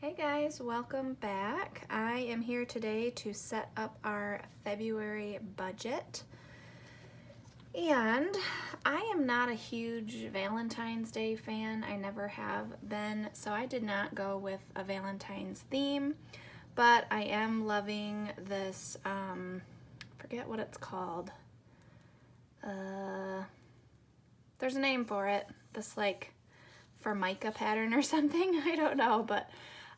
Hey guys, welcome back. I am here today to set up our February budget. And I am not a huge Valentine's Day fan. I never have been, so I did not go with a Valentine's theme, but I am loving this, forget what it's called. There's a name for it. This like Formica pattern or something. I don't know, but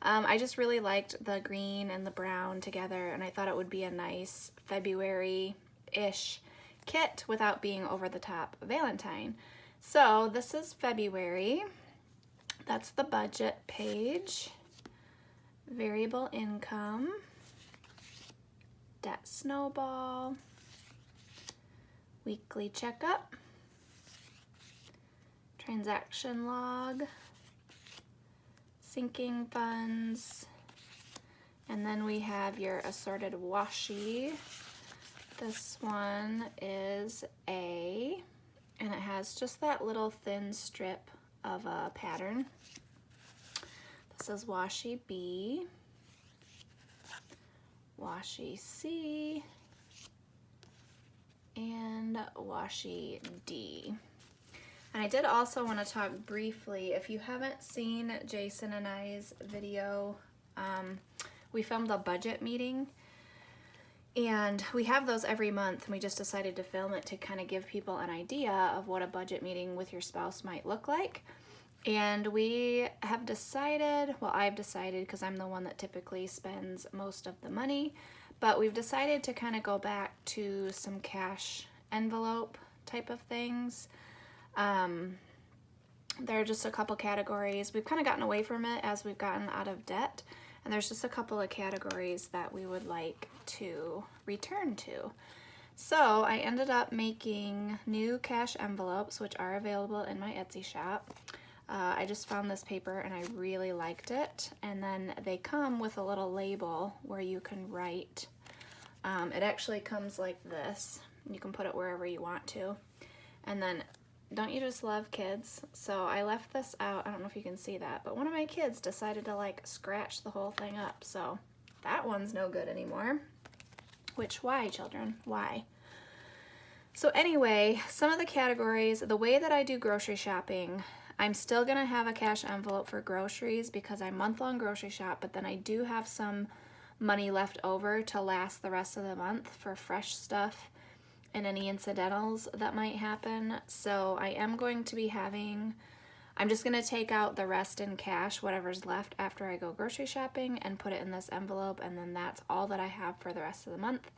I just really liked the green and the brown together, and I thought it would be a nice February-ish kit without being over the top Valentine. So this is February. That's the budget page. Variable income. Debt snowball. Weekly checkup. Transaction log. Sinking funds, and then we have your assorted washi. This one is A, and it has just that little thin strip of a pattern. This is washi B, washi C, and washi D. And I did also want to talk briefly, if you haven't seen Jason and I's video, we filmed a budget meeting, and we have those every month, and we just decided to film it to kind of give people an idea of what a budget meeting with your spouse might look like. And we have decided, well, I've decided because I'm the one that typically spends most of the money, but we've decided to kind of go back to some cash envelope type of things. There are just a couple categories. We've kind of gotten away from it as we've gotten out of debt, and there's just a couple of categories that we would like to return to. So I ended up making new cash envelopes, which are available in my Etsy shop. I just found this paper and I really liked it, and then they come with a little label where you can write. It actually comes like this. You can put it wherever you want to, and then don't you just love kids? So I left this out. I don't know if you can see that, but one of my kids decided to like scratch the whole thing up. So that one's no good anymore. Which, why, children? Why? So anyway, some of the categories, the way that I do grocery shopping, I'm still gonna have a cash envelope for groceries because I month-long grocery shop, but then I do have some money left over to last the rest of the month for fresh stuff and any incidentals that might happen. So I am going to be having, I'm just gonna take out the rest in cash, whatever's left after I go grocery shopping, and put it in this envelope, and then that's all that I have for the rest of the month.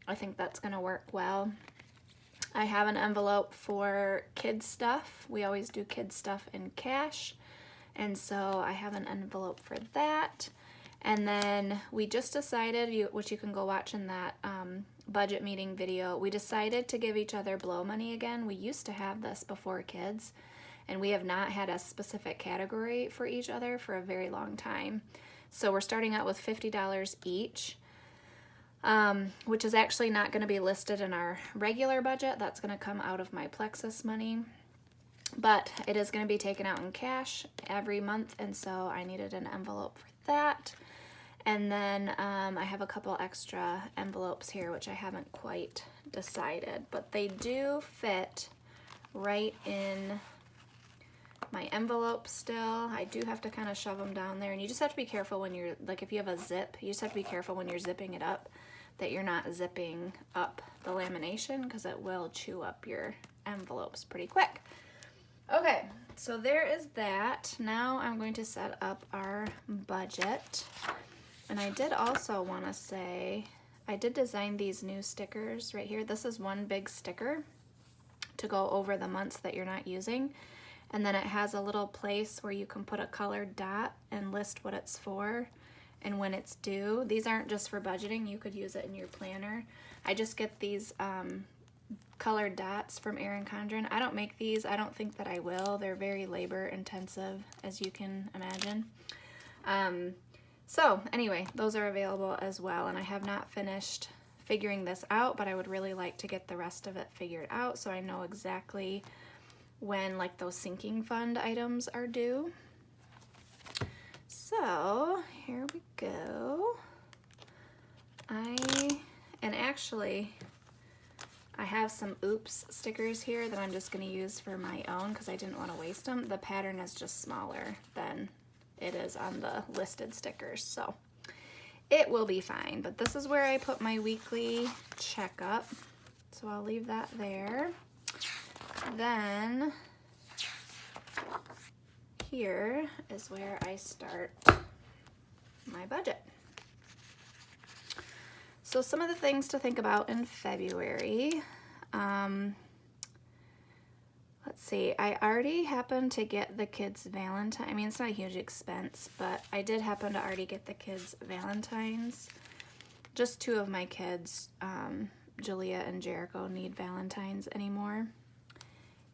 I think that's gonna work well. I have an envelope for kids stuff. We always do kids stuff in cash, and so I have an envelope for that. And then we just decided, which you can go watch in that budget meeting video, we decided to give each other blow money again. We used to have this before kids, and we have not had a specific category for each other for a very long time. So we're starting out with $50 each, which is actually not going to be listed in our regular budget. That's going to come out of my Plexus money, but it is going to be taken out in cash every month, and so I needed an envelope for that. And then I have a couple extra envelopes here, which I haven't quite decided, but they do fit right in my envelope still. I do have to kind of shove them down there, and you just have to be careful when you're, like if you have a zip, you just have to be careful when you're zipping it up that you're not zipping up the lamination, because it will chew up your envelopes pretty quick. Okay, so there is that. Now I'm going to set up our budget. And I did also want to say, I did design these new stickers right here. This is one big sticker to go over the months that you're not using. And then it has a little place where you can put a colored dot and list what it's for and when it's due. These aren't just for budgeting. You could use it in your planner. I just get these colored dots from Erin Condren. I don't make these. I don't think that I will. They're very labor intensive, as you can imagine. So anyway, those are available as well, and I have not finished figuring this out, but I would really like to get the rest of it figured out so I know exactly when like those sinking fund items are due. So go. Actually, I have some oops stickers here that I'm just going to use for my own because I didn't want to waste them. The pattern is just smaller than it is on the listed stickers, so it will be fine. But this is where I put my weekly checkup, so I'll leave that there. Then here is where I start my budget. So some of the things to think about in February. Let's see, I already happened to get the kids Valentine. I mean, it's not a huge expense, but I did happen to already get the kids Valentines. Just two of my kids, Julia and Jericho, need Valentines anymore.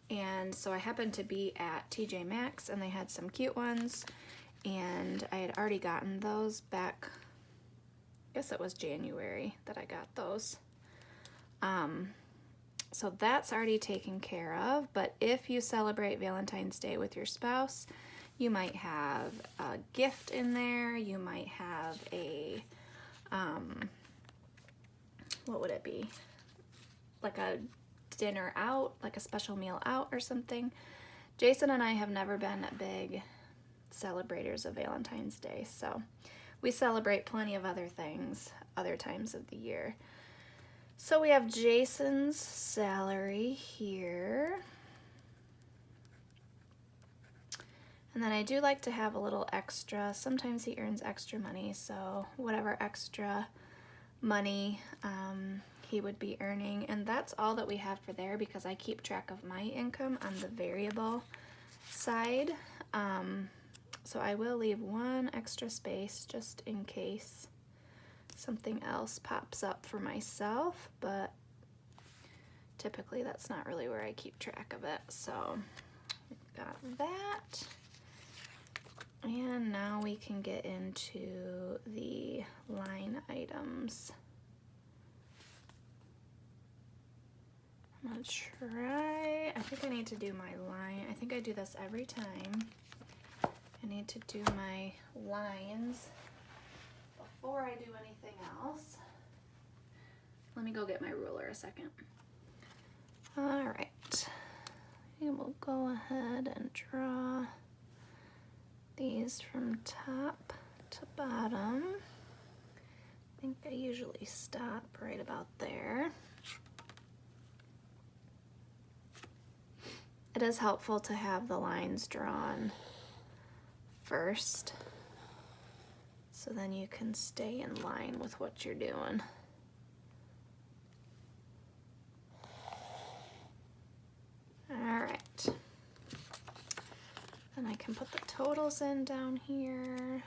And so I happened to be at TJ Maxx and they had some cute ones, and I had already gotten those back, I guess it was January that I got those. So that's already taken care of, but if you celebrate Valentine's Day with your spouse, you might have a gift in there, you might have a, what would it be? Like a dinner out, like a special meal out or something. Jason and I have never been big celebrators of Valentine's Day, so we celebrate plenty of other things other times of the year. So we have Jason's salary here. And then I do like to have a little extra. Sometimes he earns extra money, so whatever extra money he would be earning. And that's all that we have for there because I keep track of my income on the variable side. So I will leave one extra space just in case something else pops up for myself, but typically that's not really where I keep track of it. So we've got that. And now we can get into the line items. I'm gonna try, I think I need to do my line. I think I do this every time. I need to do my lines before I do anything else. Let me go get my ruler a second. All right, and we'll go ahead and draw these from top to bottom. I think I usually stop right about there. It is helpful to have the lines drawn first, so then you can stay in line with what you're doing. All right. Then I can put the totals in down here.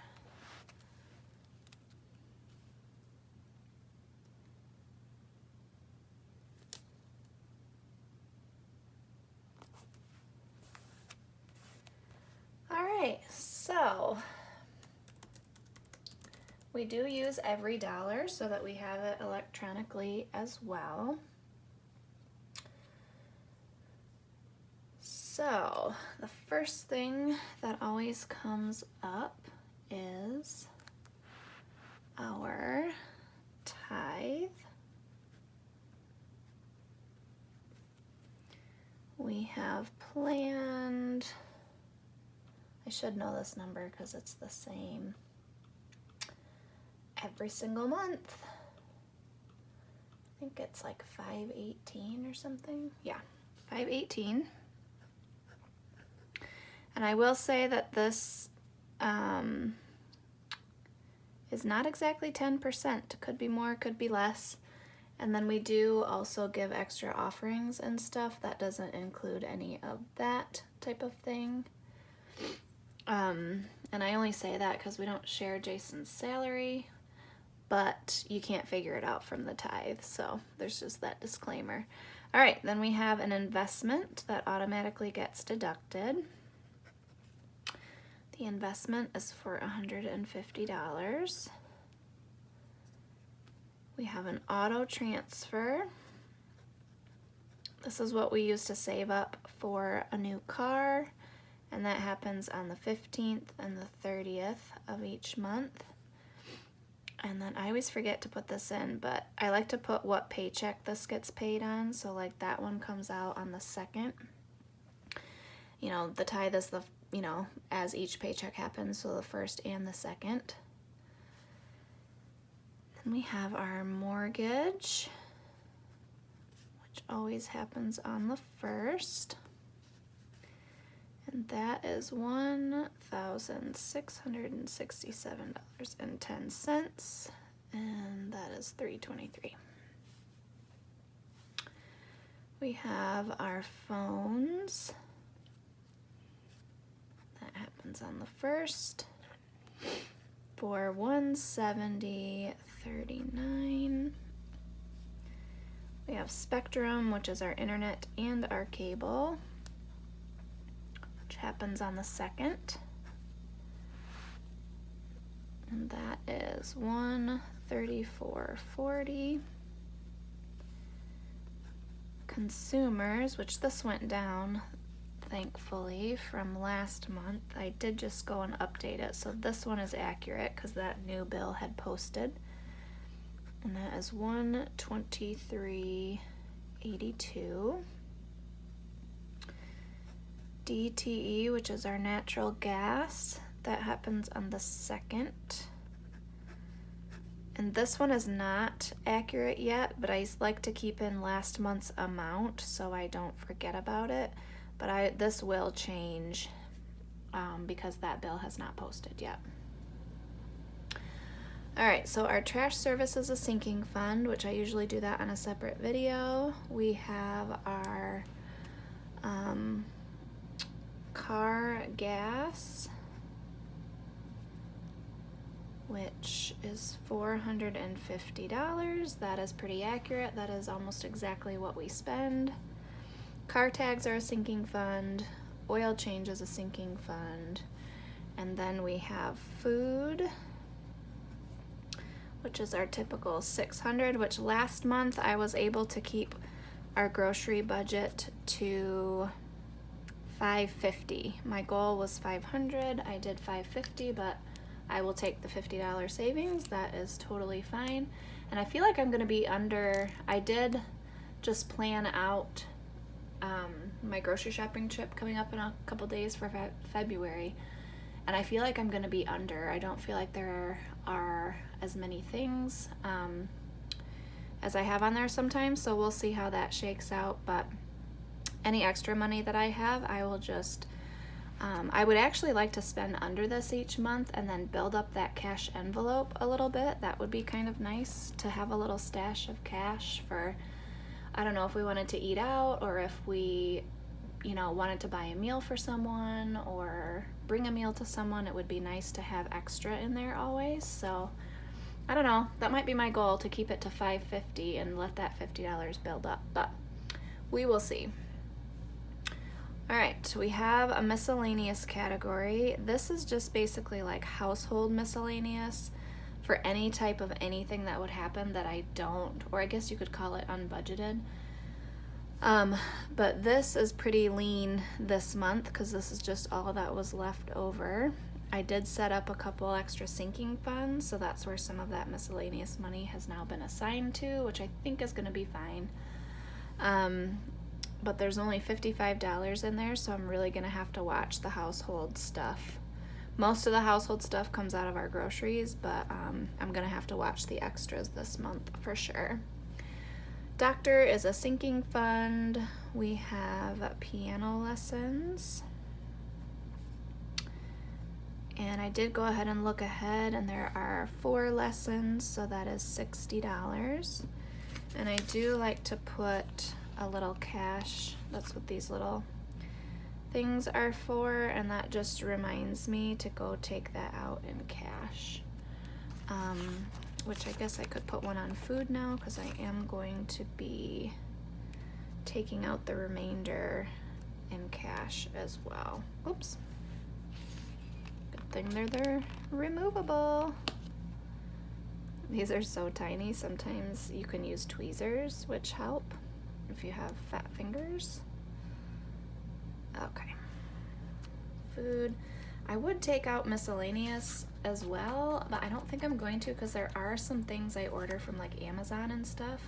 All right, so we do use every dollar so that we have it electronically as well. So the first thing that always comes up is our tithe. We have planned, I should know this number because it's the same every single month. I think it's like 518 or something. Yeah, 518. And I will say that this is not exactly 10%. Could be more, could be less. And then we do also give extra offerings and stuff. That doesn't include any of that type of thing. And I only say that because we don't share Jason's salary, but you can't figure it out from the tithe. So there's just that disclaimer. All right, then we have an investment that automatically gets deducted. The investment is for $150. We have an auto transfer. This is what we use to save up for a new car, and that happens on the 15th and the 30th of each month. And then I always forget to put this in, but I like to put what paycheck this gets paid on. So like that one comes out on the 2nd. You know, the tithe is the, you know, as each paycheck happens, so the 1st and the 2nd. Then we have our mortgage, which always happens on the 1st. And that is $1,667.10, and that is $323. We have our phones. That happens on the 1st for $170.39. We have Spectrum, which is our internet and our cable, which happens on the 2nd. And that is $134.40. Consumers, which this went down, thankfully, from last month. I did just go and update it, so this one is accurate because that new bill had posted. And that is $123.82. DTE, which is our natural gas, that happens on the 2nd. And this one is not accurate yet, but I like to keep in last month's amount so I don't forget about it. But this will change because that bill has not posted yet. All right, so our trash service is a sinking fund, which I usually do that on a separate video. We have our car gas, which is $450. That is pretty accurate. That is almost exactly what we spend. Car tags are a sinking fund. Oil change is a sinking fund. And then we have food, which is our typical $600, which last month I was able to keep our grocery budget to $550. My goal was $500. I did $550, but I will take the $50 savings. That is totally fine. And I feel like I'm gonna be under, I did just plan out my grocery shopping trip coming up in a couple days for February. And I feel like I'm gonna be under. I don't feel like there are as many things as I have on there sometimes, so we'll see how that shakes out. But any extra money that I have, I will just, I would actually like to spend under this each month and then build up that cash envelope a little bit. That would be kind of nice to have a little stash of cash for, I don't know, if we wanted to eat out or if we, you know, wanted to buy a meal for someone or bring a meal to someone. It would be nice to have extra in there always. So I don't know, that might be my goal, to keep it to $550 and let that $50 build up, but we will see. All right, we have a miscellaneous category. This is just basically like household miscellaneous for any type of anything that would happen that I don't, or I guess you could call it unbudgeted. But this is pretty lean this month because this is just all that was left over. I did set up a couple extra sinking funds, so that's where some of that miscellaneous money has now been assigned to, which I think is going to be fine. But there's only $55 in there, so I'm really going to have to watch the household stuff. Most of the household stuff comes out of our groceries, but I'm going to have to watch the extras this month for sure. Doctor is a sinking fund. We have piano lessons. And I did go ahead and look ahead, and there are 4 lessons, so that is $60. And I do like to put a little cash. That's what these little things are for, and that just reminds me to go take that out in cash. Which I guess I could put one on food now because I am going to be taking out the remainder in cash as well. Oops. Good thing they're removable. These are so tiny. Sometimes you can use tweezers, which help if you have fat fingers. Okay. Food. I would take out miscellaneous as well, but I don't think I'm going to because there are some things I order from like Amazon and stuff.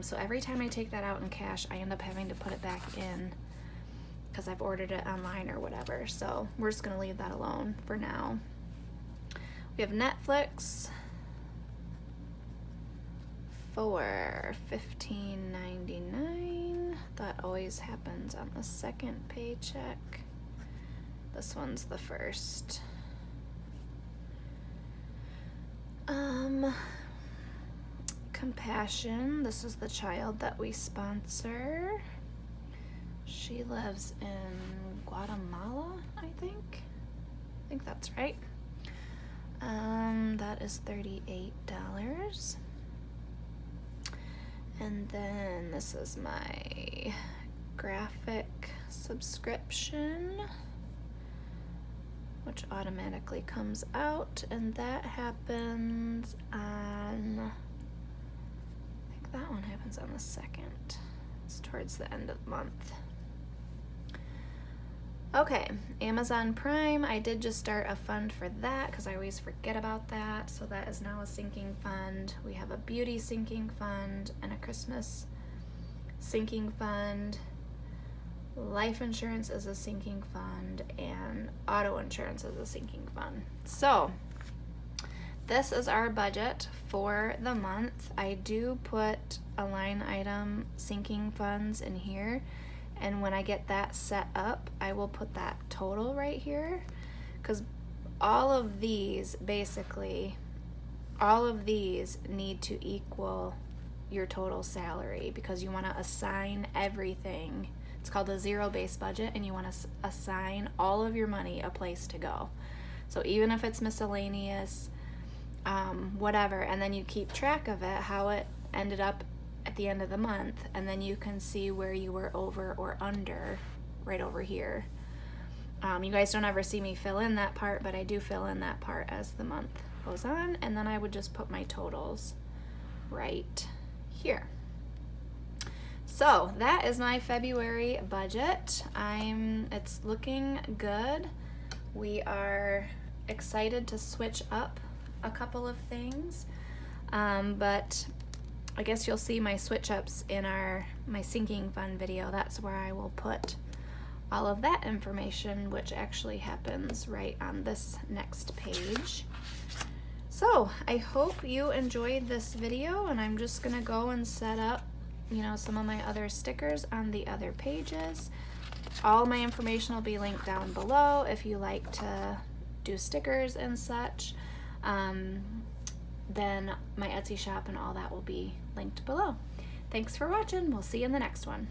So every time I take that out in cash, I end up having to put it back in because I've ordered it online or whatever. So we're just gonna leave that alone for now. We have Netflix for $15.99. That always happens on the second paycheck. This one's the first. Compassion, this is the child that we sponsor. She lives in Guatemala, I think that's right. That is $38. And then this is my graphic subscription, which automatically comes out, and that happens on, I think that one happens on the 2nd. It's towards the end of the month. Okay, Amazon Prime, I did just start a fund for that because I always forget about that. So that is now a sinking fund. We have a beauty sinking fund and a Christmas sinking fund. Life insurance is a sinking fund and auto insurance is a sinking fund. So this is our budget for the month. I do put a line item sinking funds in here. And when I get that set up, I will put that total right here, because all of these, basically, all of these need to equal your total salary because you want to assign everything. It's called a zero-based budget, and you want to assign all of your money a place to go. So even if it's miscellaneous, whatever, and then you keep track of it, how it ended up at the end of the month, and then you can see where you were over or under right over here. You guys don't ever see me fill in that part, but I do fill in that part as the month goes on, and then I would just put my totals right here. So that is my February budget. It's looking good. We are excited to switch up a couple of things, but I guess you'll see my switch ups in my sinking fund video. That's where I will put all of that information, which actually happens right on this next page. So I hope you enjoyed this video, and I'm just gonna go and set up, some of my other stickers on the other pages. All my information will be linked down below if you like to do stickers and such. Then my Etsy shop and all that will be linked below. Thanks for watching. We'll see you in the next one.